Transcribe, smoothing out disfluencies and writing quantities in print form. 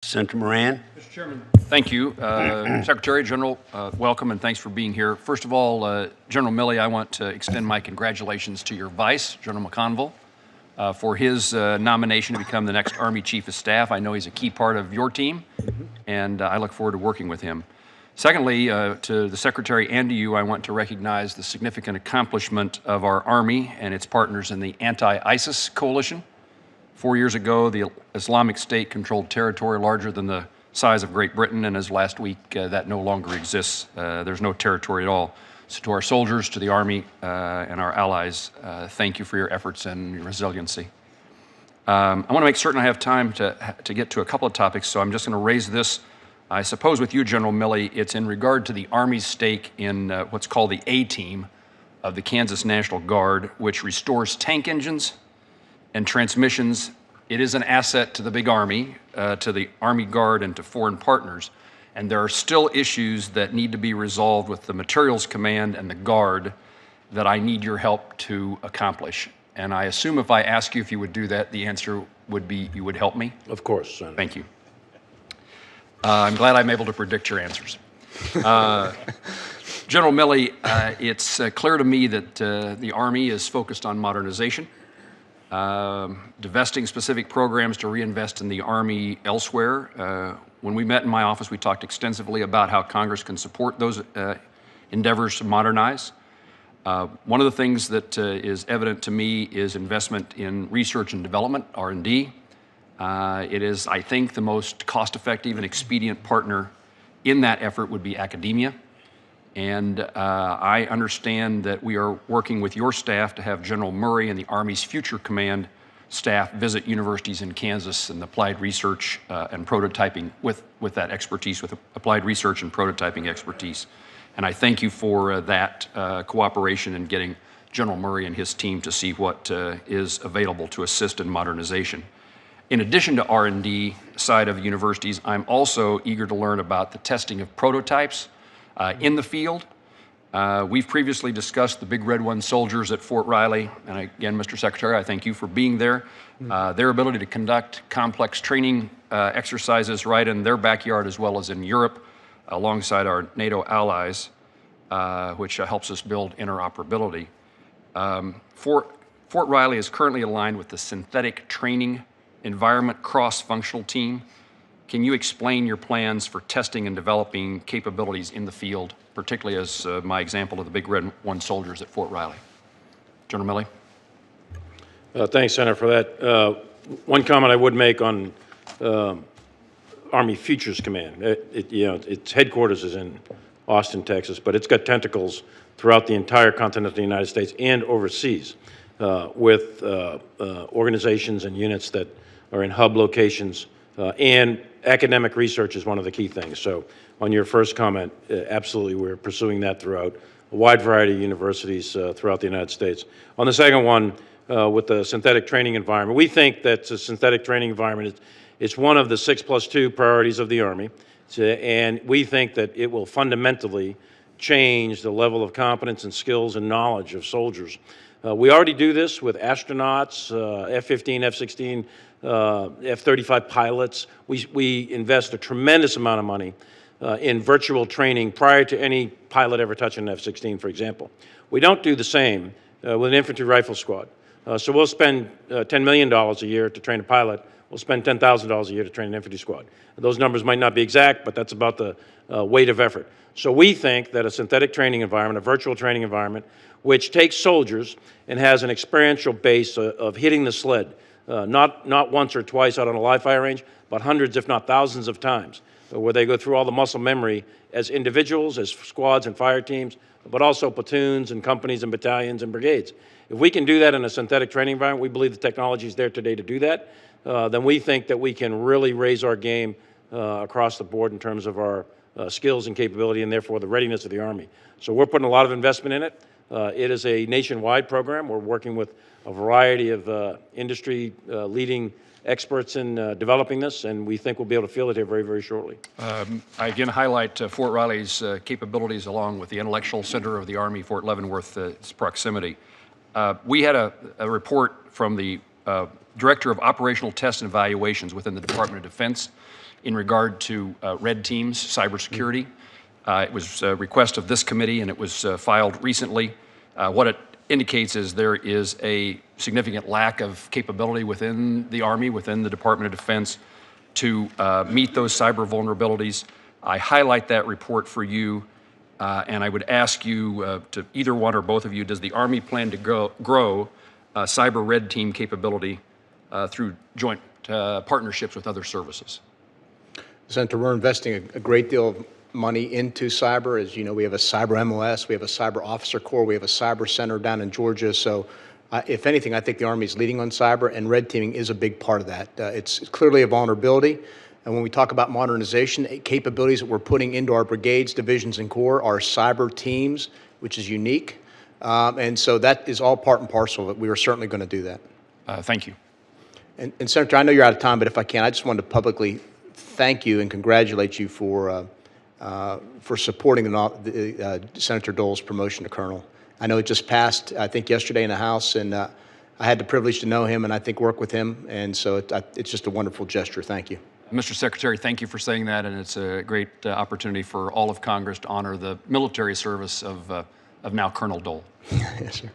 Senator Moran. Mr. Chairman. Thank you. Secretary General, welcome and thanks for being here. First of all, General Milley, I want to extend my congratulations to your Vice, General McConville, for his nomination to become the next Army Chief of Staff. I know he's a key part of your team, and I look forward to working with him. Secondly, to the Secretary and to you, I want to recognize the significant accomplishment of our Army and its partners in the anti-ISIS coalition. 4 years ago, the Islamic State controlled territory larger than the size of Great Britain, and as last week, that no longer exists. There's no territory at all. So to our soldiers, to the Army, and our allies, thank you for your efforts and your resiliency. I want to make certain I have time to get to a couple of topics, so I'm just going to raise this. I suppose with you, General Milley, it's in regard to the Army's stake in what's called the A-Team of the Kansas National Guard, which restores tank engines and transmissions. It is an asset to the big Army, to the Army Guard, and to foreign partners. And there are still issues that need to be resolved with the Materials Command and the Guard that I need your help to accomplish. And I assume if I ask you if you would do that, the answer would be you would help me? Of course, Senator. Thank you. I'm glad I'm able to predict your answers. General Milley, it's clear to me that the Army is focused on modernization, divesting specific programs to reinvest in the Army elsewhere. When we met in my office, we talked extensively about how Congress can support those endeavors to modernize. One of the things that is evident to me is investment in research and development, R&D. It is, I think, the most cost-effective and expedient partner in that effort would be academia. And I understand that we are working with your staff to have General Murray and the Army's Future Command staff visit universities in Kansas and applied research and prototyping with that expertise, with applied research and prototyping expertise. And I thank you for that cooperation in getting General Murray and his team to see what is available to assist in modernization. In addition to R&D side of universities, I'm also eager to learn about the testing of prototypes in the field. We've previously discussed the Big Red One soldiers at Fort Riley, and again, Mr. Secretary, I thank you for being there. Their ability to conduct complex training exercises right in their backyard as well as in Europe, alongside our NATO allies, which helps us build interoperability. Fort Riley is currently aligned with the Synthetic Training Environment Cross-Functional Team. Can you explain your plans for testing and developing capabilities in the field, particularly as my example of the Big Red One soldiers at Fort Riley? General Milley. Thanks, Senator, for that. One comment I would make on Army Futures Command. Its headquarters is in Austin, Texas, but it's got tentacles throughout the entire continent of the United States and overseas with organizations and units that are in hub locations, and academic research is one of the key things. So on your first comment, absolutely, we're pursuing that throughout a wide variety of universities throughout the United States. On the second one, with the synthetic training environment, we think that the synthetic training environment is one of the 6+2 priorities of the Army, and we think that it will fundamentally change the level of competence and skills and knowledge of soldiers. We already do this with astronauts, F-15, F-16, F-35 pilots. We invest a tremendous amount of money in virtual training prior to any pilot ever touching an F-16, for example. We don't do the same with an infantry rifle squad. So we'll spend $10 million a year to train a pilot. We'll spend $10,000 a year to train an infantry squad. Those numbers might not be exact, but that's about the weight of effort. So we think that a synthetic training environment, a virtual training environment, which takes soldiers and has an experiential base of hitting the sled, not once or twice out on a live fire range, but hundreds, if not thousands of times, where they go through all the muscle memory as individuals, as squads and fire teams, but also platoons and companies and battalions and brigades. If we can do that in a synthetic training environment, we believe the technology is there today to do that, then we think that we can really raise our game across the board in terms of our skills and capability, and therefore the readiness of the Army. So we're putting a lot of investment in it. It is a nationwide program. We're working with a variety of industry leading experts in developing this, and we think we'll be able to field it here very, very shortly. I again highlight Fort Riley's capabilities along with the Intellectual Center of the Army, Fort Leavenworth, its proximity. We had a report from the Director of Operational Tests and Evaluations within the Department of Defense, in regard to red teams, cybersecurity. It was a request of this committee, and it was filed recently. What it indicates is there is a significant lack of capability within the Army, within the Department of Defense, to meet those cyber vulnerabilities. I highlight that report for you, and I would ask you to either one or both of you, does the Army plan to grow cyber red team capability through joint partnerships with other services? Senator, we're investing a great deal of money into cyber. As you know, we have a cyber MLS, we have a cyber officer corps, we have a cyber center down in Georgia. So if anything, I think the Army is leading on cyber, and red teaming is a big part of that. It's clearly a vulnerability. And when we talk about modernization, capabilities that we're putting into our brigades, divisions, and corps are cyber teams, which is unique. And so that is all part and parcel of it. We are certainly going to do that. Thank you. And Senator, I know you're out of time, but if I can, I just wanted to publicly thank you and congratulate you for supporting Senator Dole's promotion to colonel. I know it just passed, I think, yesterday in the House, and I had the privilege to know him and I think work with him, and so it's just a wonderful gesture. Thank you. Mr. Secretary, thank you for saying that, and it's a great opportunity for all of Congress to honor the military service of now Colonel Dole. Yes, sir.